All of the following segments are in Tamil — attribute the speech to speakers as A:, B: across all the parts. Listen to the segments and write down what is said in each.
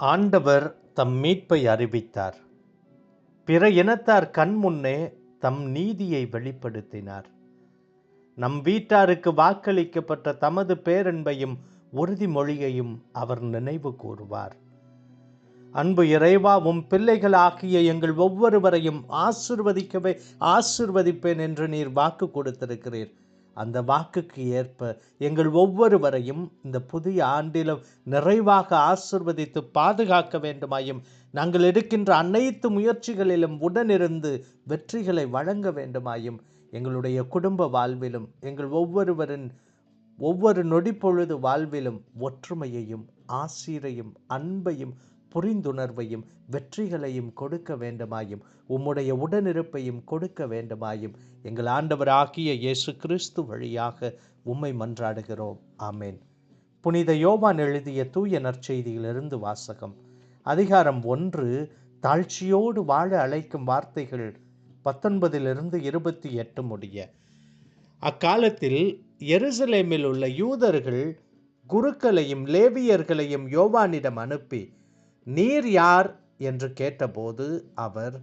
A: ஆண்டவர் தம் மீட்பை அறிவித்தார். பிற இனத்தார் கண்முன்னே தம் நீதியை வெளிப்படுத்தினார். நம் வீட்டாருக்கு வாக்களிக்கப்பட்ட தமது பேரன்பையும் உறுதிமொழியையும் அவர் நினைவு கூறுவார். அன்பு இறைவா, பிள்ளைகளாகிய எங்கள் ஒவ்வொருவரையும் ஆசிர்வதிக்கவே ஆசிர்வதிப்பேன் என்று நீர் வாக்கு கொடுத்திருக்கிறீர். அந்த வாக்குக்கு ஏற்ப எங்கள் ஒவ்வொருவரையும் இந்த புதிய ஆண்டிலும் நிறைவாக ஆசிர்வதித்து பாதுகாக்க வேண்டுமாயும், நாங்கள் எடுக்கின்ற அனைத்து முயற்சிகளிலும் உடனிருந்து வெற்றிகளை வழங்க வேண்டுமாயும், எங்களுடைய குடும்ப வாழ்விலும் எங்கள் ஒவ்வொருவரின் ஒவ்வொரு நொடிப்பொழுது வாழ்விலும் ஒற்றுமையையும் ஆசீரையும் அன்பையும் புரிந்துணர்வையும் வெற்றிகளையும் கொடுக்க வேண்டுமாயும், உம்முடைய உடனிருப்பையும் கொடுக்க வேண்டுமாயும் எங்கள் ஆண்டவராகிய இயேசு கிறிஸ்து வழியாக உம்மை மன்றாடுகிறோம். ஆமேன். புனித யோவான் எழுதிய தூய நற்செய்தியிலிருந்து வாசகம். அதிகாரம் 1, தாழ்ச்சியோடு வாழ அழைக்கும் வார்த்தைகள் 19-28 முடிய. அக்காலத்தில் எருசலேமில் உள்ள யூதர்கள் குருக்களையும் லேவியர்களையும் யோவானிடம் அனுப்பி, நீர் யார் என்று கேட்டபோது அவர்,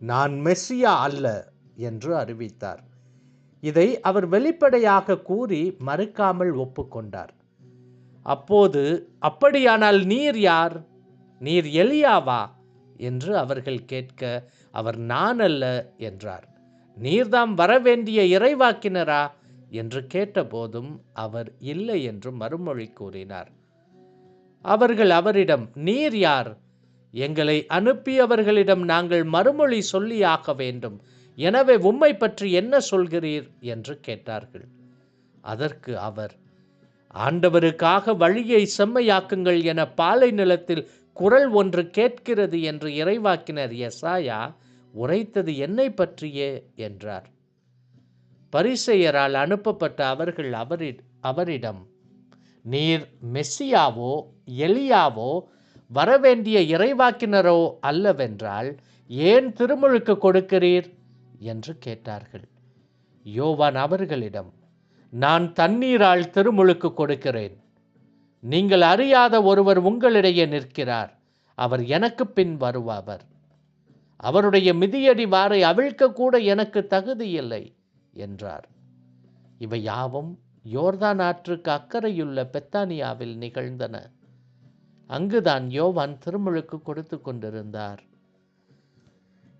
A: நான் மெசியா அல்ல என்று அறிவித்தார். இதை அவர் வெளிப்படையாக கூறி மறுக்காமல் ஒப்புக்கொண்டார். அப்போது, அப்படியானால் நீர் யார்? நீர் எலியாவா என்று அவர்கள் கேட்க, அவர் நான் அல்ல என்றார். நீர்தாம் வரவேண்டிய இறைவாக்கினரா என்று கேட்டபோதும் அவர் இல்லை என்று மறுமொழி கூறினார். அவர்கள் அவரிடம், நீர் யார்? எங்களை அனுப்பியவர்களிடம் நாங்கள் மறுமொழி சொல்லியாக வேண்டும். எனவே உம்மை பற்றி என்ன சொல்கிறீர் என்று கேட்டார்கள். அதற்கு அவர், ஆண்டவருக்காக வழியை செம்மையாக்குங்கள் என பாலை நிலத்தில் குரல் ஒன்று கேட்கிறது என்று இறைவாக்கினர் எசாயா உரைத்தது என்னை பற்றியே என்றார். பரிசேயரால் அனுப்பப்பட்ட அவர்கள் அவரிடம், நீர் மெசியாவோ எலியாவோ வரவேண்டிய இறைவாக்கினரோ அல்லவென்றால் ஏன் திருமுழுக்கு கொடுக்கிறீர் என்று கேட்டார்கள். யோவான் அவர்களிடம், நான் தண்ணீரால் திருமுழுக்கு கொடுக்கிறேன். நீங்கள் அறியாத ஒருவர் உங்களிடையே நிற்கிறார். அவர் எனக்கு பின் வருபவர். அவருடைய மிதியடி வாரை அவிழ்க்க கூட எனக்கு தகுதி இல்லை என்றார். இவை யாவும் யோர்தான் ஆற்றுக்கு அக்கறையுள்ள பெத்தானியாவில் நிகழ்ந்தன. அங்குதான் யோவான் திருமுழுக்கு கொடுத்து கொண்டிருந்தார்.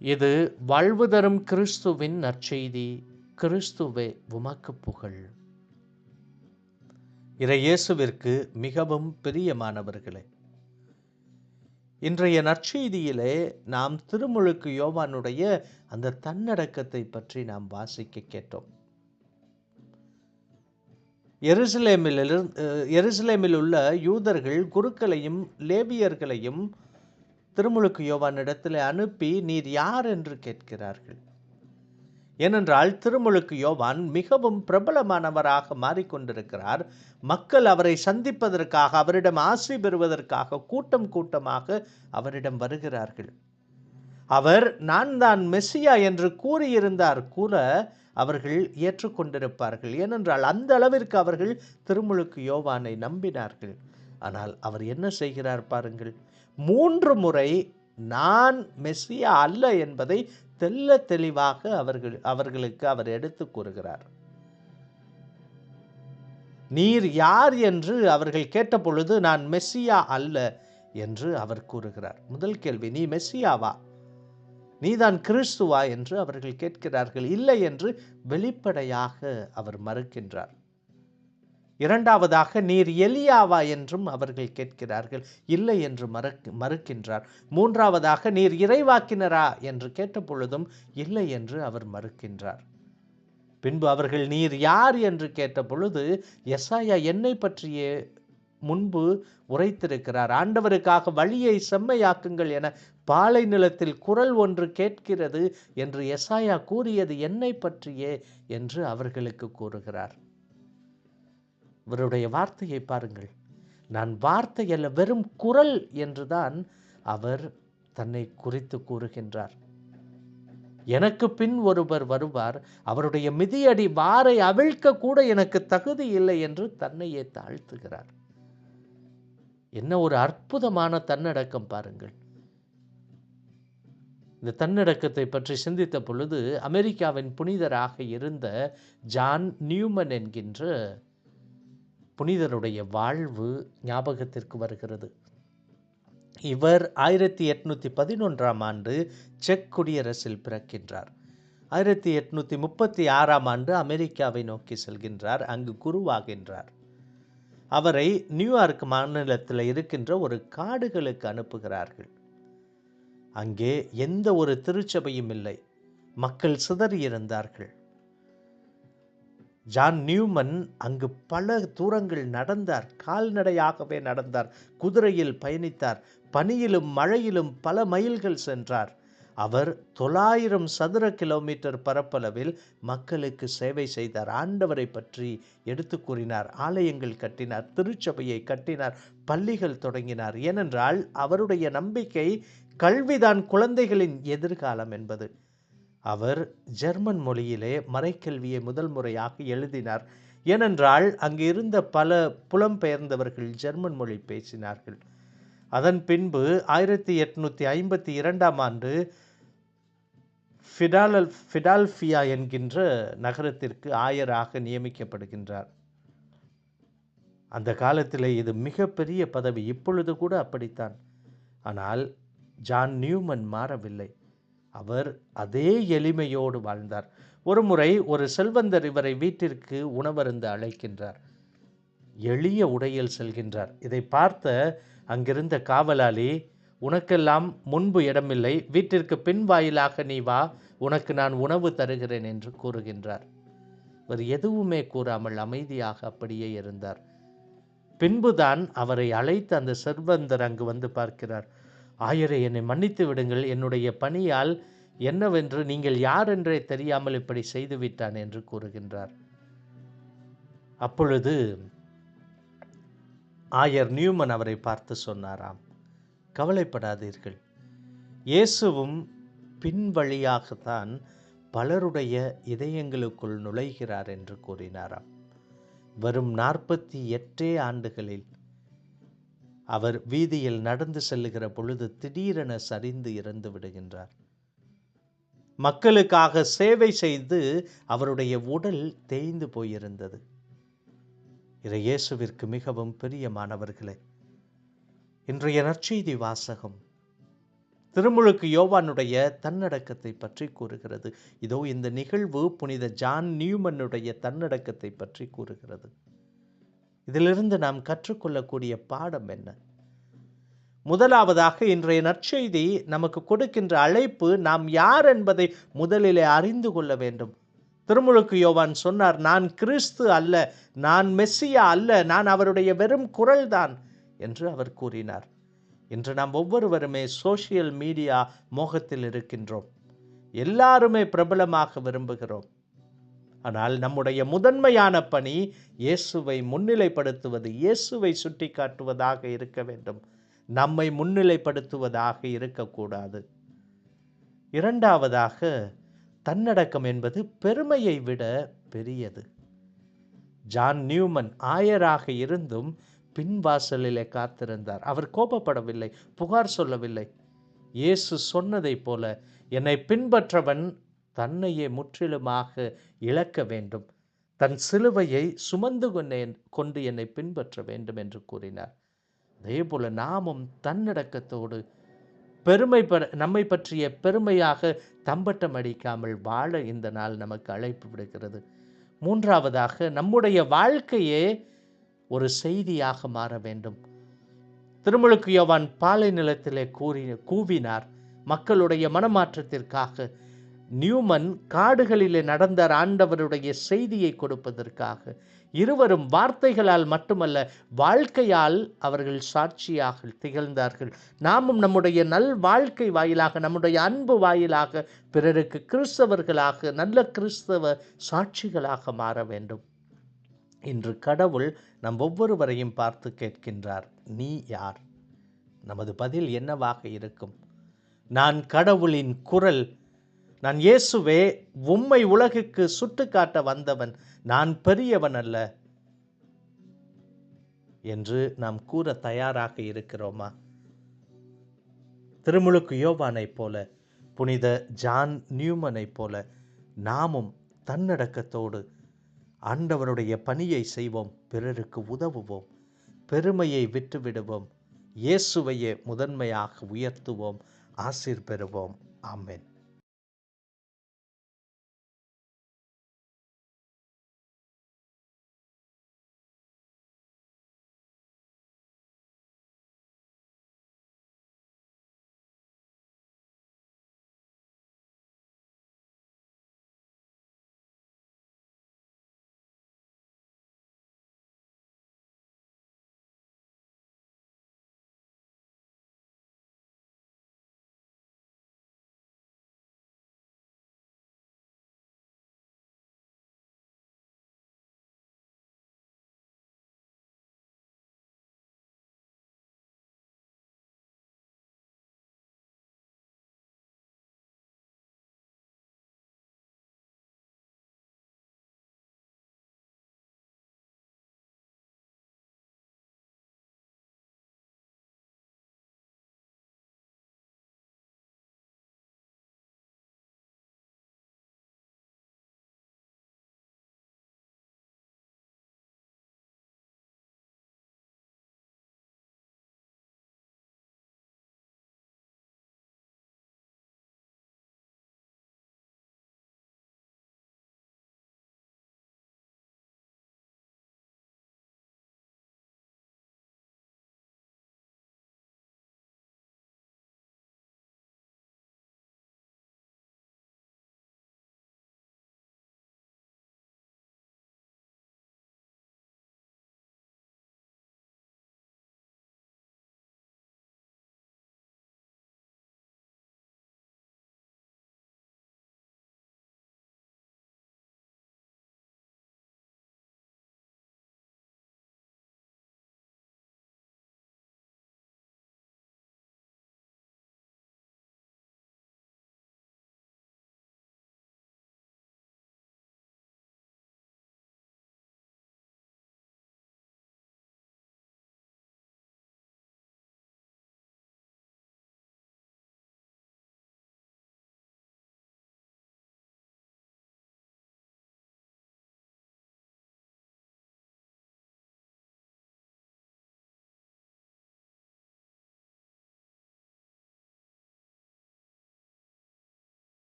A: இது வாழ்வு தரும் கிறிஸ்துவின் நற்செய்தி. கிறிஸ்துவே உமக்கு புகழ். இறையேசுவிற்கு மிகவும் பிரியமானவர்களே, இன்றைய நற்செய்தியிலே நாம் திருமுழுக்கு யோவானுடைய அந்த தன்னடக்கத்தை பற்றி நாம் வாசிக்க கேட்டோம். எருசலேமில் உள்ள யூதர்கள் குருக்களையும் லேவியர்களையும் திருமுழுக்கு யோவானிடத்தில் அனுப்பி, நீர் யார் என்று கேட்கிறார்கள். ஏனென்றால் திருமுழுக்கு யோவான் மிகவும் பிரபலமானவராக மாறிக்கொண்டிருக்கிறார். மக்கள் அவரை சந்திப்பதற்காக, அவரிடம் ஆசி பெறுவதற்காக கூட்டம் கூட்டமாக அவரிடம் வருகிறார்கள். அவர் நான் தான் மெசியா என்று கூறியிருந்தார் கூட அவர்கள் ஏற்றுக்கொண்டிருப்பார்கள். ஏனென்றால் அந்த அளவிற்கு அவர்கள் திருமுழுக்கு யோவானை நம்பினார்கள். ஆனால் அவர் என்ன செய்கிறார் பாருங்கள். 3 முறை நான் மெசியா அல்ல என்பதை தெல்ல தெளிவாக அவர்களுக்கு அவர் எடுத்து கூறுகிறார். நீர் யார் என்று அவர்கள் கேட்டபொழுது, நான் மெசியா அல்ல என்று அவர் கூறுகிறார். முதல் கேள்வி, நீ மெசியாவா? நீதான் கிறிஸ்துவா என்று அவர்கள் கேட்கிறார்கள். இல்லை என்று வெளிப்படையாக அவர் மறுக்கின்றார். இரண்டாவதாக, நீர் எலியாவா என்றும் அவர்கள் கேட்கிறார்கள். இல்லை என்று மறுக்கின்றார். மூன்றாவதாக, நீர் இறைவாக்கினரா என்று கேட்ட பொழுதும் இல்லை என்று அவர் மறுக்கின்றார். பின்பு அவர்கள் நீர் யார் என்று கேட்ட பொழுது, எசாயா என்னை பற்றியே முன்பு உரைத்திருக்கிறார். ஆண்டவருக்காக வழியை செம்மையாக்குங்கள் என பாலை நிலத்தில் குரல் ஒன்று கேட்கிறது என்று எசாயா கூறியது என்னை பற்றியே என்று அவர்களுக்கு கூறுகிறார். இவருடைய வார்த்தையை பாருங்கள். நான் வார்த்தை அல்ல, வெறும் குரல் என்றுதான் அவர் தன்னை குறித்து கூறுகின்றார். எனக்கு பின் ஒருவர் வருவார், அவருடைய மிதியடி வாரை அவிழ்க்க கூட எனக்கு தகுதி இல்லை என்று தன்னையே தாழ்த்துகிறார். என்ன ஒரு அற்புதமான தன்னடக்கம் பாருங்கள். இந்த தன்னடக்கத்தை பற்றி சிந்தித்த பொழுது அமெரிக்காவின் புனிதராக இருந்த ஜான் நியூமன் என்கின்ற புனிதருடைய வாழ்வு ஞாபகத்திற்கு வருகிறது. இவர் 1811ஆம் ஆண்டு செக் குடியரசில் பிறக்கின்றார். 1836ஆம் ஆண்டு அமெரிக்காவை நோக்கி செல்கின்றார். அங்கு குருவாகின்றார். அவரை நியூயார்க் மாநிலத்தில் இருக்கின்ற ஒரு காடுகளுக்கு அனுப்புகிறார்கள். அங்கே எந்த ஒரு திருச்சபையும் இல்லை. மக்கள் சிதறியிருந்தார்கள். ஜான் நியூமன் அங்கு பல தூரங்கள் நடந்தார். கால்நடையாகவே நடந்தார். குதிரையில் பயணித்தார். பனியிலும் மழையிலும் பல மைல்கள் சென்றார். அவர் 900 சதுர கிலோமீட்டர் பரப்பளவில் மக்களுக்கு சேவை செய்தார். ஆண்டவரை பற்றி எடுத்து கூறினார். ஆலயங்கள் கட்டினார். திருச்சபையை கட்டினார். பள்ளிகள் தொடங்கினார். ஏனென்றால் அவருடைய நம்பிக்கை கல்விதான் குழந்தைகளின் எதிர்காலம் என்பது. அவர் ஜெர்மன் மொழியிலே மறைக்கல்வியை முதல் முறையாக எழுதினார். ஏனென்றால் அங்கு இருந்த பல புலம்பெயர்ந்தவர்கள் ஜெர்மன் மொழி பேசினார்கள். அதன் பின்பு 1852ஆம் ஆண்டு ஃபிலாடெல்பியா என்கின்ற நகரத்திற்கு ஆயராக நியமிக்கப்படுகின்றார். அந்த காலத்திலே இது மிகப்பெரிய பதவி. இப்பொழுது கூட அப்படித்தான். ஆனால் ஜான் நியூமன் மாறவில்லை. அவர் அதே எளிமையோடு வாழ்ந்தார். ஒரு முறை ஒரு செல்வந்தர் இவரை வீட்டிற்கு உணவருந்த அழைக்கின்றார். எளிய உடையில் செல்கின்றார். இதை பார்த்த அங்கிருந்த காவலாளி, உனக்கெல்லாம் முன்பு இடமில்லை, வீட்டிற்கு பின் வாயிலாக நீ வா, உனக்கு நான் உணவு தருகிறேன் என்று கூறுகின்றார். அவர் எதுவுமே கூறாமல் அமைதியாக அப்படியே இருந்தார். பின்புதான் அவரை அழைத்து அந்த செல்வந்தர் அங்கு வந்து பார்க்கிறார். ஆயரே, என்னை மன்னித்து விடுங்கள், என்னுடைய பணியால் என்னவென்று நீங்கள் யார் என்றே தெரியாமல் இப்படி செய்துவிட்டான் என்று கூறுகின்றார். அப்பொழுது ஆயர் நியூமன் அவரை பார்த்து சொன்னாராம், கவலைப்படாதீர்கள், இயேசுவும் பின் வழியாகத்தான் பலருடைய இதயங்களுக்குள் நுழைகிறார் என்று கூறினாராம். வரும் 48 ஆண்டுகளில் அவர் வீதியில் நடந்து செல்லுகிற பொழுது திடீரென சரிந்து இறந்து விடுகின்றார். மக்களுக்காக சேவை செய்து அவருடைய உடல் தேய்ந்து போயிருந்தது. இயேசுவிற்கு மிகவும் பிரியமானவர்களே, இன்றைய நற்செய்தி வாசகம் திருமுழுக்கு யோவானுடைய தன்னடக்கத்தை பற்றி கூறுகிறது. இதோ இந்த நிகழ்வு புனித ஜான் நியூமனுடைய தன்னடக்கத்தை பற்றி கூறுகிறது. இதிலிருந்து நாம் கற்றுக்கொள்ளக்கூடிய பாடம் என்ன? முதலாவதாக இன்றைய நற்செய்தி நமக்கு கொடுக்கின்ற அழைப்பு, நாம் யார் என்பதை முதலிலே அறிந்து கொள்ள வேண்டும். திருமுழுக்கு யோவான் சொன்னார், நான் கிறிஸ்து அல்ல, நான் மெஸ்ஸியா அல்ல, நான் அவருடைய வெறும் குரல்தான் என்று அவர் கூறினார். இன்று நாம் ஒவ்வொருவருமே சோசியல் மீடியா மோகத்தில் இருக்கின்றோம். எல்லாருமே பிரபலமாக விரும்புகிறோம். ஆனால் நம்முடைய முதன்மையான பணி இயேசுவை முன்னிலைப்படுத்துவது, இயேசுவை சுட்டி காட்டுவதாக இருக்க வேண்டும். நம்மை முன்னிலைப்படுத்துவதாக இருக்கக்கூடாது. இரண்டாவதாக, தன்னடக்கம் என்பது பெருமையை விட பெரியது. ஜான் நியூமன் ஆயராக இருந்தும் பின்வாசலிலே காத்திருந்தார். அவர் கோபப்படவில்லை, புகார் சொல்லவில்லை. இயேசு சொன்னதை போல, என்னை பின்பற்றவன் தன்னையே முற்றிலுமாக இழக்க வேண்டும், தன் சிலுவையை சுமந்து கொண்டு என்னை பின்பற்ற வேண்டும் என்று கூறினார். அதே போல நாமும் தன்னடக்கத்தோடு நம்மை பற்றிய பெருமையாக தம்பட்டம் அடிக்காமல் வாழ இந்த நாள் நமக்கு அழைப்பு விடுகிறது. மூன்றாவதாக, நம்முடைய வாழ்க்கையே ஒரு செய்தியாக மாற வேண்டும். திருமுழுக்கு யோவான் பாலை நிலத்திலே கூவினார் மக்களுடைய மனமாற்றத்திற்காக. நியூமன் காடுகளிலே நடந்த ஆண்டவருடைய செய்தியை கொடுப்பதற்காக. இருவரும் வார்த்தைகளால் மட்டுமல்ல, வாழ்க்கையால் அவர்கள் சாட்சியாக திகழ்ந்தார்கள். நாமும் நம்முடைய நல் வாழ்க்கை வாயிலாக, நம்முடைய அன்பு வாயிலாக பிறருக்கு கிறிஸ்தவர்களாக, நல்ல கிறிஸ்தவ சாட்சிகளாக மாற வேண்டும். இன்று கடவுள் நம் ஒவ்வொருவரையும் பார்த்து கேட்கின்றார், நீ யார்? நமது பதில் என்னவாக இருக்கும்? நான் கடவுளின் குரல், நான் இயேசுவே உம்மை உலகுக்கு சுட்டுக்காட்ட வந்தவன், நான் பெரியவன் அல்ல. என்று நாம் கூற தயாராக இருக்கிறோமா? திருமுழுக்கு யோவானைப் போல, புனித ஜான் நியூமனைப் போல நாமும் தன்னடக்கத்தோடு ஆண்டவருடைய பணியை செய்வோம், பிறருக்கு உதவுவோம், பெருமையை விட்டுவிடுவோம், இயேசுவையே முதன்மையாக உயர்த்துவோம், ஆசீர் பெறுவோம். ஆமென்.